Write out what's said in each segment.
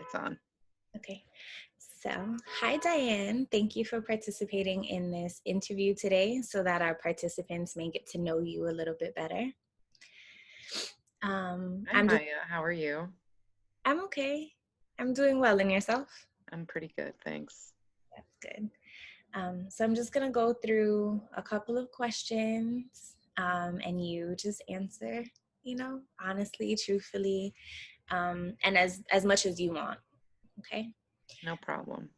it's on. Okay. So, hi, Diane. Thank you for participating in this interview today so that our participants may get to know you a little bit better. Hi, I'm just, Maya. How are you? I'm okay. I'm doing well. And yourself? I'm pretty good, thanks. That's good. So, I'm just going to go through a couple of questions and you just answer, honestly, truthfully, and as much as you want. Okay. No problem.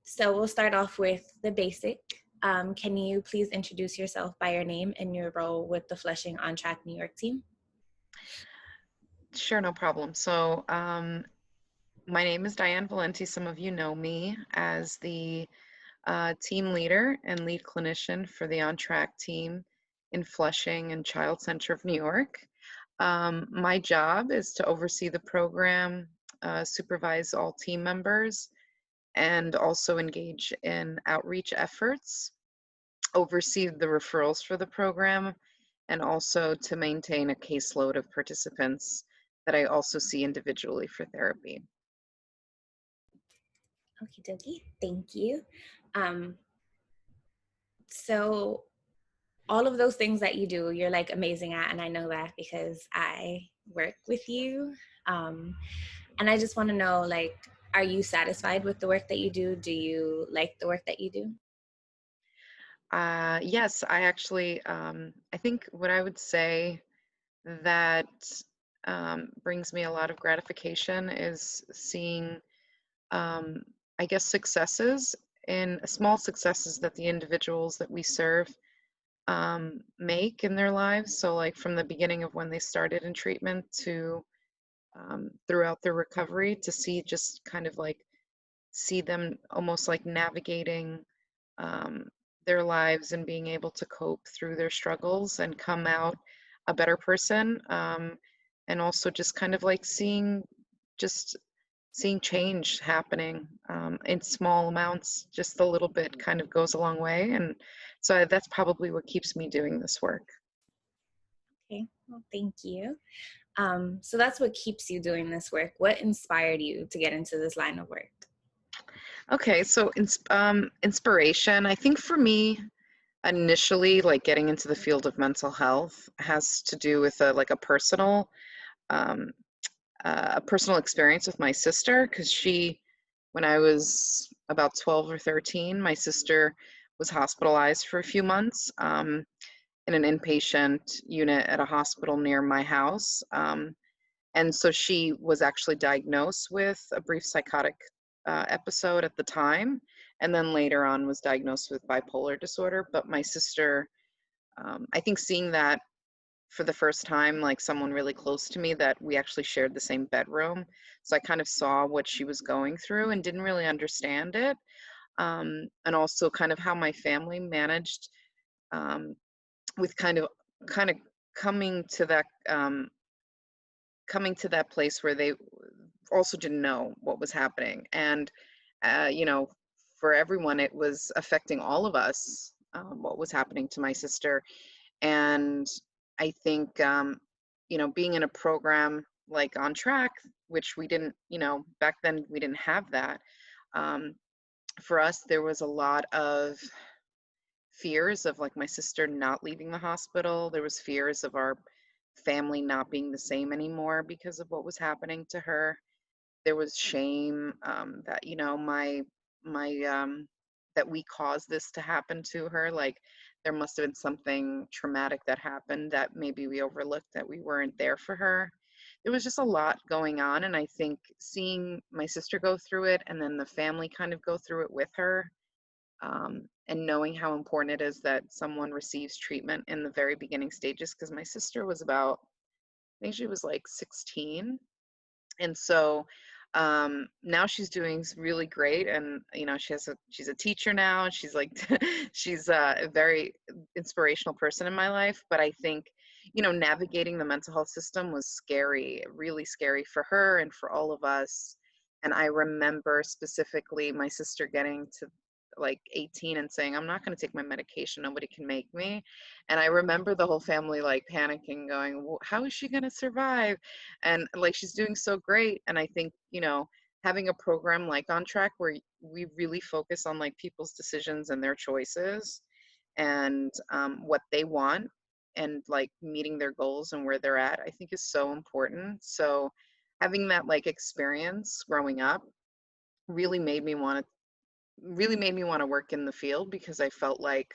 So we'll start off with the basic. Can you please introduce yourself by your name and your role with the Flushing On Track New York team? Sure, no problem. So, my name is Diane Valenti. Some of you know me as the team leader and lead clinician for the On Track team in Flushing and Child Center of New York. My job is to oversee the program, supervise all team members, and also engage in outreach efforts, oversee the referrals for the program, and also to maintain a caseload of participants that I also see individually for therapy. Okie dokie. Thank you. Um, so all of those things that you do, you're like amazing at, and I know that because I work with you. And I just want to know, like, are you satisfied with the work that you do? Do you like the work that you do? Yes, I actually, I think what I would say that brings me a lot of gratification is seeing, um, I guess, successes and small successes that the individuals that we serve make in their lives. So, like from the beginning of when they started in treatment to throughout their recovery, to see just kind of like see them almost like navigating um, their lives and being able to cope through their struggles and come out a better person. And also just kind of like just seeing change happening in small amounts, just a little bit kind of goes a long way. And so that's probably what keeps me doing this work. Okay, well, thank you. So that's what keeps you doing this work. What inspired you to get into this line of work? Okay, so inspiration, I think for me, initially, like getting into the field of mental health has to do with um, a personal experience with my sister, because when I was about 12 or 13, my sister was hospitalized for a few months in an inpatient unit at a hospital near my house. And so she was actually diagnosed with a brief psychotic episode at the time, and then later on was diagnosed with bipolar disorder. But my sister, I think seeing that for the first time, like someone really close to me, that we actually shared the same bedroom. So I kind of saw what she was going through and didn't really understand it. And also kind of how my family managed um, with kind of coming to that coming to that place where they also didn't know what was happening. And you know, for everyone, it was affecting all of us, what was happening to my sister. And I think, you know, being in a program like On Track, which we didn't, you know, back then we didn't have that. Um, for us, there was a lot of fears of like my sister not leaving the hospital. There was fears of our family not being the same anymore because of what was happening to her. There was shame that, you know, my that we caused this to happen to her. Like there must have been something traumatic that happened that maybe we overlooked, that we weren't there for her. There was just a lot going on, and I think seeing my sister go through it and then the family kind of go through it with her, and knowing how important it is that someone receives treatment in the very beginning stages, because my sister was about, I think she was like 16. And so now she's doing really great, and you know, she's a teacher now. She's like she's a very inspirational person in my life. But I think, you know, navigating the mental health system was scary, really scary for her and for all of us. And I remember specifically my sister getting to like 18 and saying, I'm not going to take my medication, nobody can make me. And I remember the whole family like panicking, going, well, how is she going to survive? And like she's doing so great. And I think, you know, having a program like On Track where we really focus on like people's decisions and their choices and what they want and like meeting their goals and where they're at, I think is so important. So having that like experience growing up really made me want to work in the field because I felt like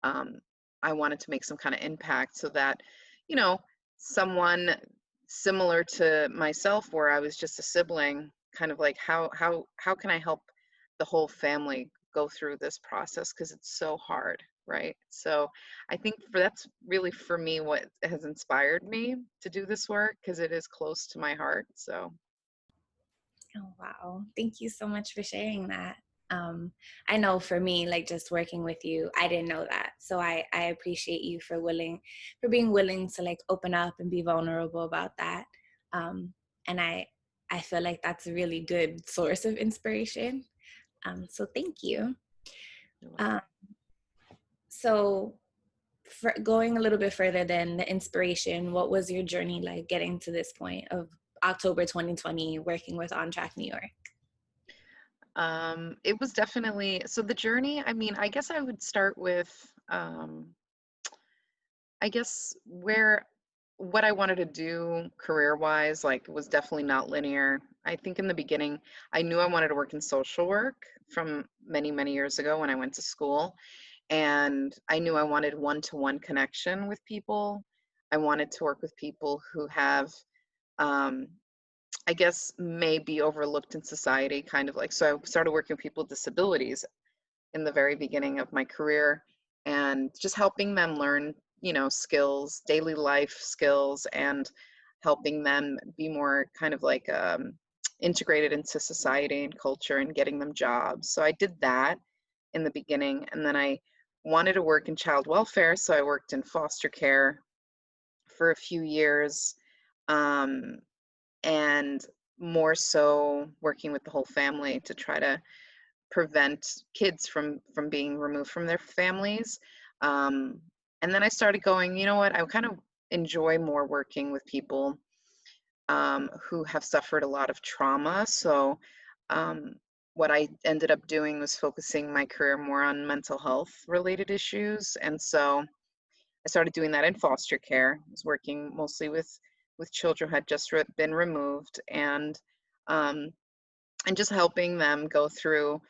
um, I wanted to make some kind of impact so that, you know, someone similar to myself, where I was just a sibling, kind of like how can I help the whole family go through this process because it's so hard, right? So I think that's really for me what has inspired me to do this work because it is close to my heart. So Oh, wow. Thank you so much for sharing that. Um, I know for me, like just working with you, I didn't know that. So I appreciate you for being willing to like open up and be vulnerable about that. And I feel like that's a really good source of inspiration. So thank you. you're Um, welcome. so for going a little bit further than the inspiration, what was your journey like getting to this point of October 2020 working with On Track New York? It was definitely so the journey. I mean, I guess I would start with I guess where what I wanted to do career-wise, like, was definitely not linear. I think in the beginning, I knew I wanted to work in social work from many, many years ago when I went to school, and I knew I wanted one-to-one connection with people. I wanted to work with people who have, um, I guess, may be overlooked in society, kind of like so I started working with people with disabilities in the very beginning of my career and just helping them learn, skills, daily life skills, and helping them be more kind of like integrated into society and culture and getting them jobs. So I did that in the beginning. And then I wanted to work in child welfare. So I worked in foster care for a few years. Um, and more so working with the whole family to try to prevent kids from being removed from their families. Um, and then I started going, you know what, I kind of enjoy more working with people who have suffered a lot of trauma. So what I ended up doing was focusing my career more on mental health related issues. And so I started doing that in foster care. I was working mostly with children who had just been removed um, and just helping them go through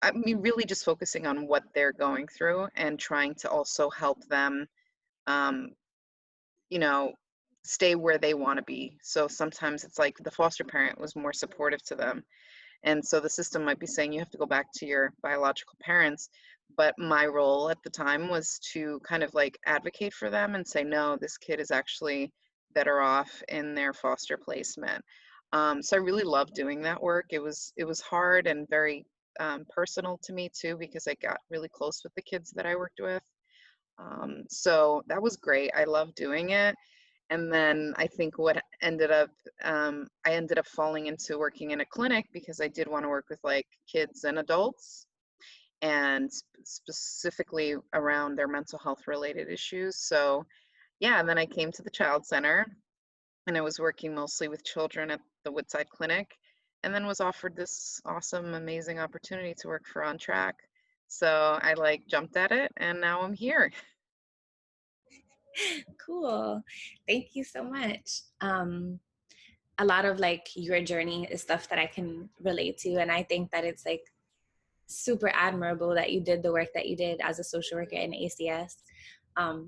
I mean, really just focusing on what they're going through and trying to also help them, um, you know, stay where they want to be. So sometimes it's like the foster parent was more supportive to them. And so the system might be saying you have to go back to your biological parents. But my role at the time was to kind of like advocate for them and say, no, this kid is actually better off in their foster placement. So I really loved doing that work. It was hard and very personal to me too because I got really close with the kids that I worked with. So that was great. I loved doing it. And then I think what ended up, I ended up falling into working in a clinic because I did want to work with like kids and adults and specifically around their mental health related issues. So yeah, and then I came to the child center and I was working mostly with children at the Woodside Clinic and then was offered this awesome, amazing opportunity to work for On Track. So I like jumped at it and now I'm here. Cool. Thank you so much. A lot of like your journey is stuff that I can relate to. And I think that it's like super admirable that you did the work that you did as a social worker in ACS,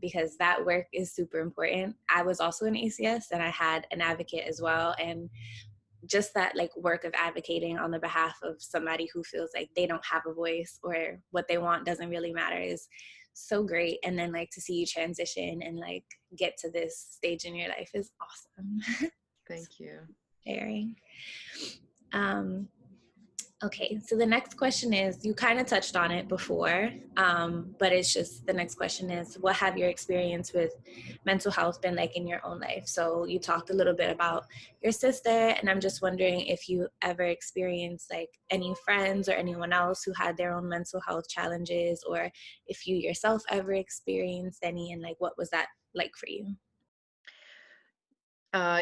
because that work is super important. I was also in ACS and I had an advocate as well. And just that like work of advocating on the behalf of somebody who feels like they don't have a voice or what they want doesn't really matter is so great. And then like to see you transition and like get to this stage in your life is awesome. Thank you. Sharing. um Okay, so the next question is, you kind of touched on it before, but it's just the next question is, what have your experience with mental health been like in your own life? So you talked a little bit about your sister, and I'm just wondering if you ever experienced like any friends or anyone else who had their own mental health challenges, or if you yourself ever experienced any, and like what was that like for you?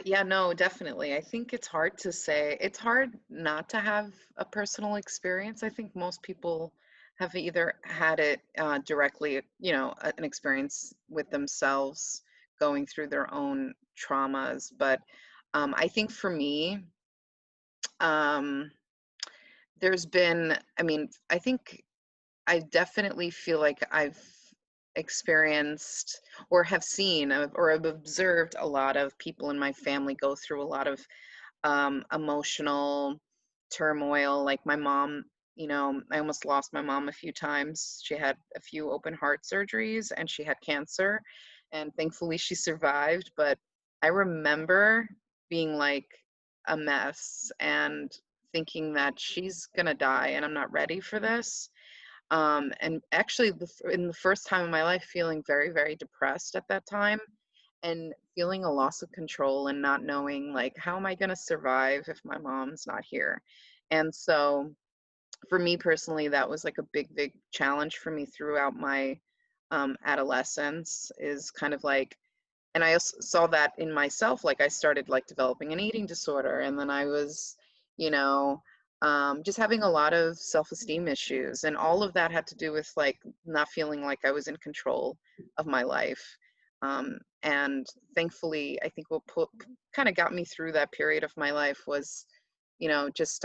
Yeah, no, definitely. I think it's hard to say. It's hard not to have a personal experience. I think most people have either had it directly, an experience with themselves going through their own traumas. But I think for me, um, there's been, I mean, I think I definitely feel like I've experienced or have seen or have observed a lot of people in my family go through a lot of emotional turmoil. Like my mom, I almost lost my mom a few times. She had a few open heart surgeries and she had cancer, and thankfully she survived. But I remember being like a mess and thinking that she's gonna die and I'm not ready for this. And actually, in the first time in my life, feeling very, very depressed at that time and feeling a loss of control and not knowing, like, how am I going to survive if my mom's not here? And so, for me personally, that was like a big, big challenge for me throughout my adolescence, is kind of like, and I also saw that in myself. Like I started like developing an eating disorder, and then I was, you know, just having a lot of self-esteem issues, and all of that had to do with like not feeling like I was in control of my life. And thankfully, I think what kind of got me through that period of my life was, just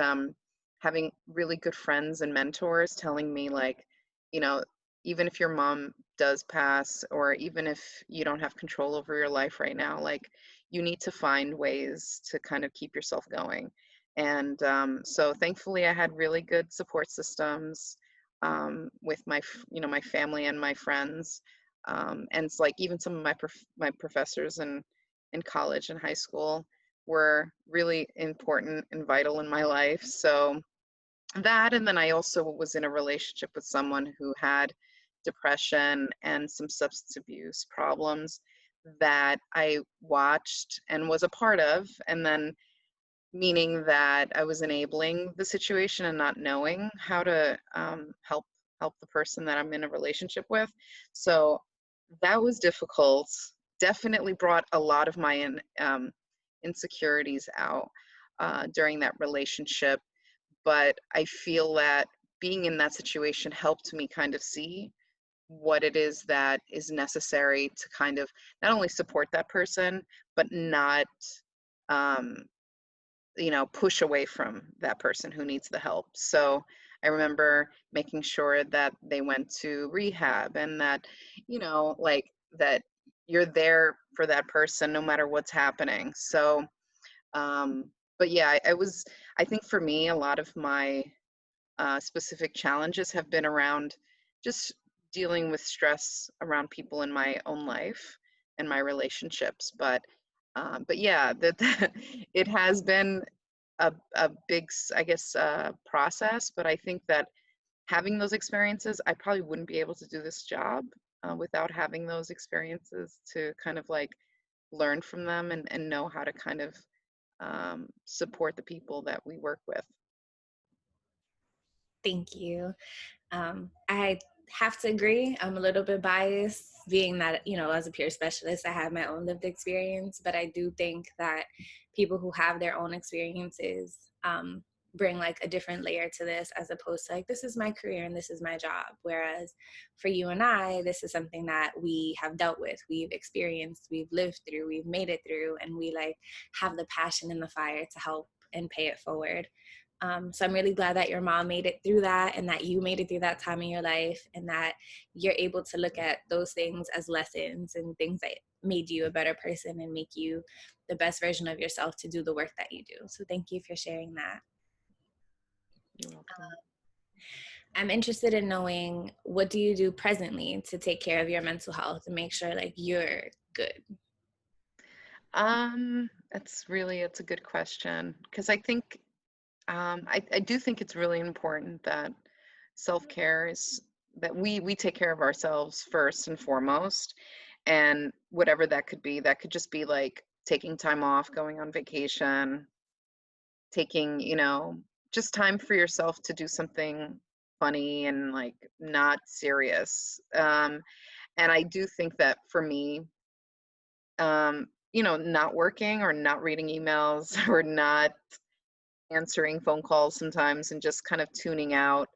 having really good friends and mentors telling me like, you know, even if your mom does pass, or even if you don't have control over your life right now, like you need to find ways to kind of keep yourself going. And so thankfully I had really good support systems with my family and my friends. And it's like even some of my professors in college and high school were really important and vital in my life. So that, and then I also was in a relationship with someone who had depression and some substance abuse problems that I watched and was a part of, and then meaning that I was enabling the situation and not knowing how to help the person that I'm in a relationship with. So that was difficult. Definitely brought a lot of my insecurities out during that relationship, but I feel that being in that situation helped me kind of see what it is that is necessary to kind of not only support that person, but not, um, push away from that person who needs the help. So I remember making sure that they went to rehab, and that, like that you're there for that person no matter what's happening. So, but yeah, I think for me, a lot of my specific challenges have been around just dealing with stress around people in my own life and my relationships. But yeah, that it has been a big, I guess, process. But I think that having those experiences, I probably wouldn't be able to do this job without having those experiences to kind of like learn from them and know how to kind of support the people that we work with. Thank you. I have to agree. I'm a little bit biased, being that, as a peer specialist, I have my own lived experience, but I do think that people who have their own experiences bring like a different layer to this, as opposed to like, this is my career and this is my job. Whereas for you and I, this is something that we have dealt with, we've experienced, we've lived through, we've made it through, and we like have the passion and the fire to help and pay it forward. So I'm really glad that your mom made it through that, and that you made it through that time in your life, and that you're able to look at those things as lessons and things that made you a better person and make you the best version of yourself to do the work that you do. So thank you for sharing that. You're welcome. I'm interested in knowing, what do you do presently to take care of your mental health and make sure like you're good? It's a good question, because I think I do think it's really important that self-care is that we take care of ourselves first and foremost, and whatever that could be, that could just be like taking time off, going on vacation, taking, just time for yourself to do something funny and like not serious. And I do think that for me, not working or not reading emails or not answering phone calls sometimes and just kind of tuning out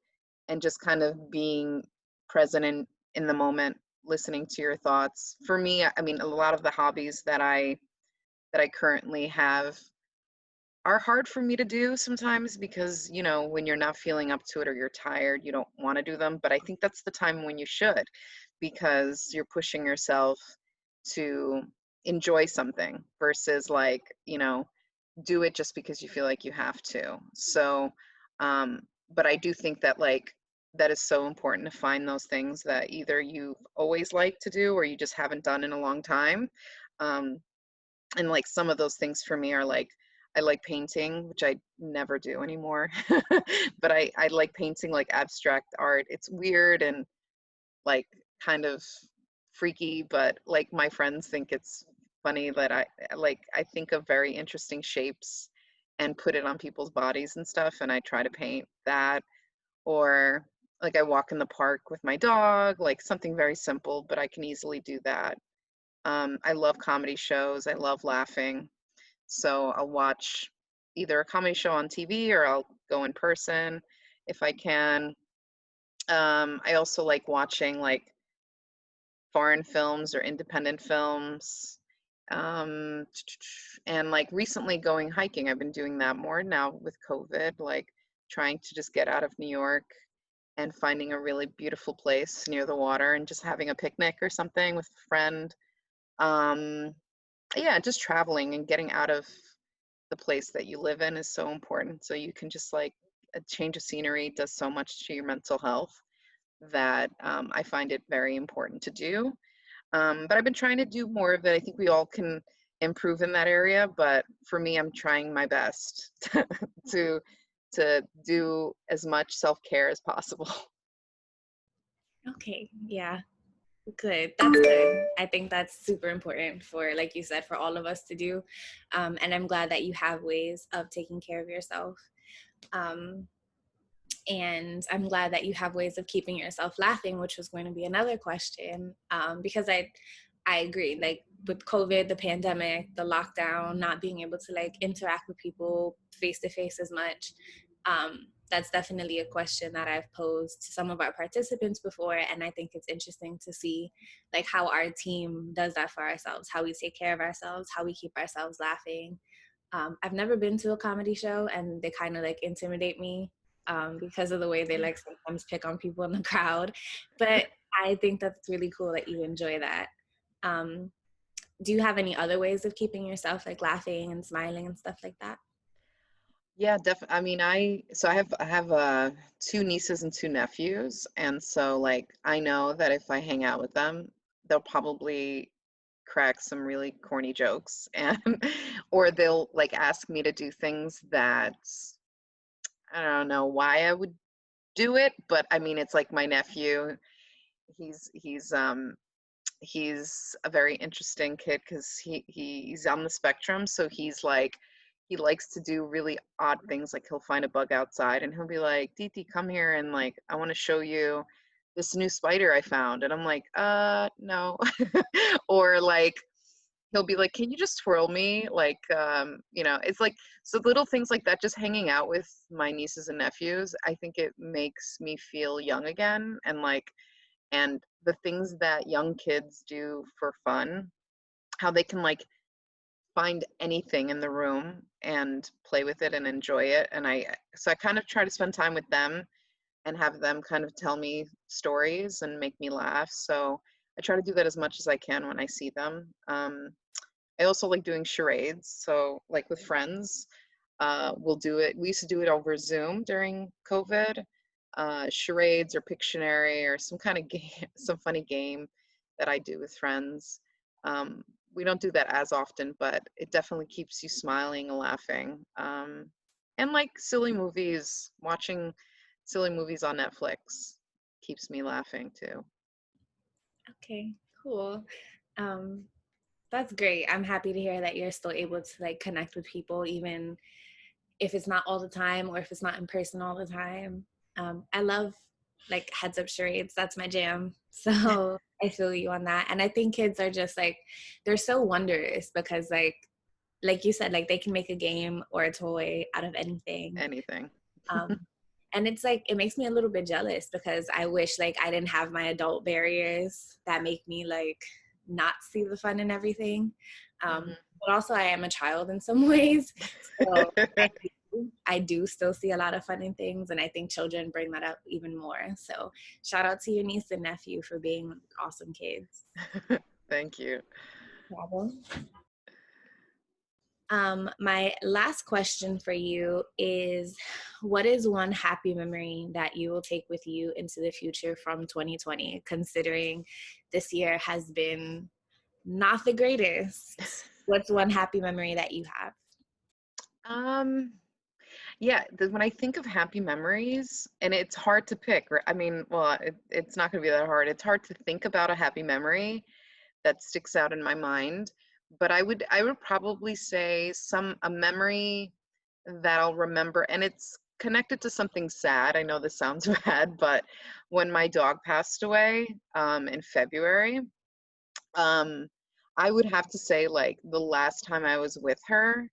and just kind of being present in the moment, listening to your thoughts. For me, I mean, a lot of the hobbies that I currently have are hard for me to do sometimes because, when you're not feeling up to it or you're tired, you don't want to do them. But I think that's the time when you should, because you're pushing yourself to enjoy something versus like, do it just because you feel like you have to. So, um, but I do think that like that is so important to find those things that either you've always liked to do or you just haven't done in a long time. Um, and like some of those things for me are like I like painting, which I never do anymore. But I like painting like abstract art. It's weird and like kind of freaky, but like my friends think it's funny that I think of very interesting shapes and put it on people's bodies and stuff, and I try to paint that. Or like I walk in the park with my dog, like something very simple, but I can easily do that. I love comedy shows. I love laughing. So I'll watch either a comedy show on TV or I'll go in person if I can. I also like watching like foreign films or independent films. Um, and like recently going hiking, I've been doing that more now with COVID, like trying to just get out of New York and finding a really beautiful place near the water and just having a picnic or something with a friend. Um, yeah, just traveling and getting out of the place that you live in is so important. So you can just like a change of scenery does so much to your mental health that I find it very important to do. But I've been trying to do more of it. I think we all can improve in that area, but for me, I'm trying my best to to do as much self-care as possible. Okay, yeah, good. That's good. I think that's super important for, like you said, for all of us to do. And I'm glad that you have ways of taking care of yourself. Um, and I'm glad that you have ways of keeping yourself laughing, which was going to be another question. Because I agree, like with COVID, the pandemic, the lockdown, not being able to like interact with people face to face as much. That's definitely a question that I've posed to some of our participants before, and I think it's interesting to see like how our team does that for ourselves, how we take care of ourselves, how we keep ourselves laughing. I've never been to a comedy show, and they kind of like intimidate me because of the way they like sometimes pick on people in the crowd. But I think that's really cool that you enjoy that. Um, do you have any other ways of keeping yourself like laughing and smiling and stuff like that? Yeah, definitely. I mean, I have two nieces and two nephews, and so like I know that if I hang out with them, they'll probably crack some really corny jokes and or they'll like ask me to do things that I don't know why I would do it, but I mean it's like my nephew. He's he's a very interesting kid because he's on the spectrum, so he's like he likes to do really odd things. Like he'll find a bug outside and he'll be like, Diti, come here and like I want to show you this new spider I found. And I'm like, no. Or like he'll be like, can you just twirl me? Like, it's like so little things like that, just hanging out with my nieces and nephews, I think it makes me feel young again. And the things that young kids do for fun, how they can like find anything in the room and play with it and enjoy it. And I kind of try to spend time with them and have them kind of tell me stories and make me laugh. So I try to do that as much as I can when I see them. I also like doing charades. So like with friends, we'll do it. We used to do it over Zoom during COVID. Charades or Pictionary or some kind of game, some funny game that I do with friends. We don't do that as often, but it definitely keeps you smiling and laughing. And like silly movies, watching silly movies on Netflix keeps me laughing too. Okay, cool. Um, that's great. I'm happy to hear that you're still able to like connect with people, even if it's not all the time or if it's not in person all the time. I love like heads up charades. That's my jam. So I feel you on that. And I think kids are just like, they're so wondrous because like you said, like they can make a game or a toy out of anything. Anything. Um, and it's like, it makes me a little bit jealous because I wish like I didn't have my adult barriers that make me like not see the fun in everything. Mhm. But also I am a child in some ways. So I do still see a lot of fun in things. And I think children bring that up even more. So shout out to your niece and nephew for being awesome kids. Thank you. Problem. My last question for you is, what is one happy memory that you will take with you into the future from 2020, considering this year has been not the greatest? What's one happy memory that you have? Um, yeah, when I think of happy memories, and it's hard to pick, I mean, well, it's not going to be that hard. It's hard to think about a happy memory that sticks out in my mind, but I would probably say a memory that I'll remember, and it's connected to something sad. I know this sounds bad, but when my dog passed away in February, um, I would have to say like the last time I was with her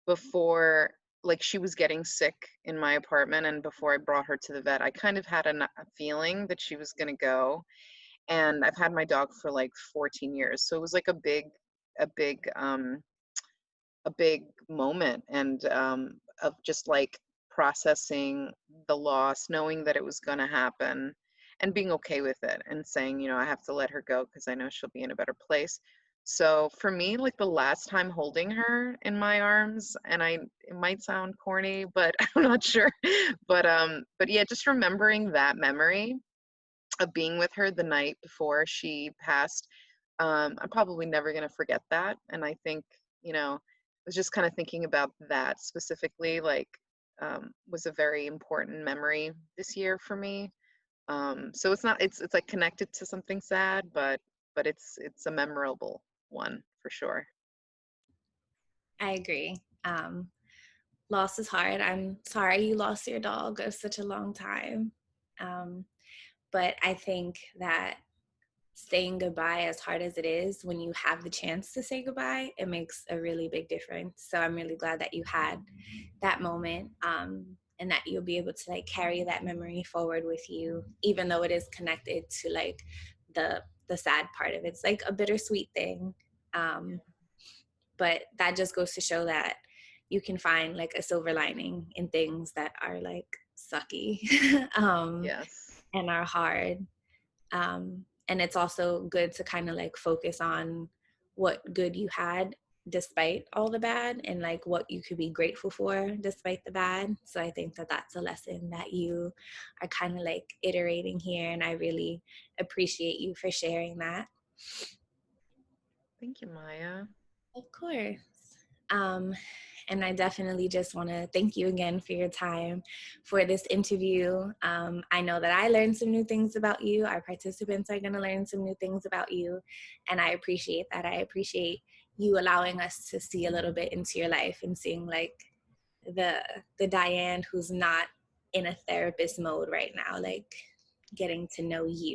before, like she was getting sick in my apartment, and before I brought her to the vet, I kind of had a feeling that she was going to go. And I've had my dog for like 14 years, so it was like a big a big moment, and of just like processing the loss, knowing that it was going to happen, and being okay with it, and saying, I have to let her go because I know she'll be in a better place. So for me, like the last time holding her in my arms, and it might sound corny, but I'm not sure, but yeah, just remembering that memory of being with her the night before she passed, I'm probably never going to forget that. And I think, I was just kind of thinking about that specifically, like, was a very important memory this year for me. So it's like connected to something sad, but it's a memorable one for sure. I agree. Loss is hard. I'm sorry you lost your dog of such a long time. Um, but I think that saying goodbye, as hard as it is, when you have the chance to say goodbye, it makes a really big difference. So I'm really glad that you had that moment, and that you'll be able to like carry that memory forward with you, even though it is connected to like the sad part of it. It's like a bittersweet thing. But that just goes to show that you can find like a silver lining in things that are like sucky, Yes. and are hard. And it's also good to kind of like focus on what good you had despite all the bad, and like what you could be grateful for despite the bad. So I think that that's a lesson that you are kind of like iterating here, and I really appreciate you for sharing that. Thank you, Maya. Of course. Um, and I definitely just want to thank you again for your time for this interview. I know that I learned some new things about you. Our participants are going to learn some new things about you. And I appreciate that. I appreciate you allowing us to see a little bit into your life and seeing like the Diane who's not in a therapist mode right now, like getting to know you.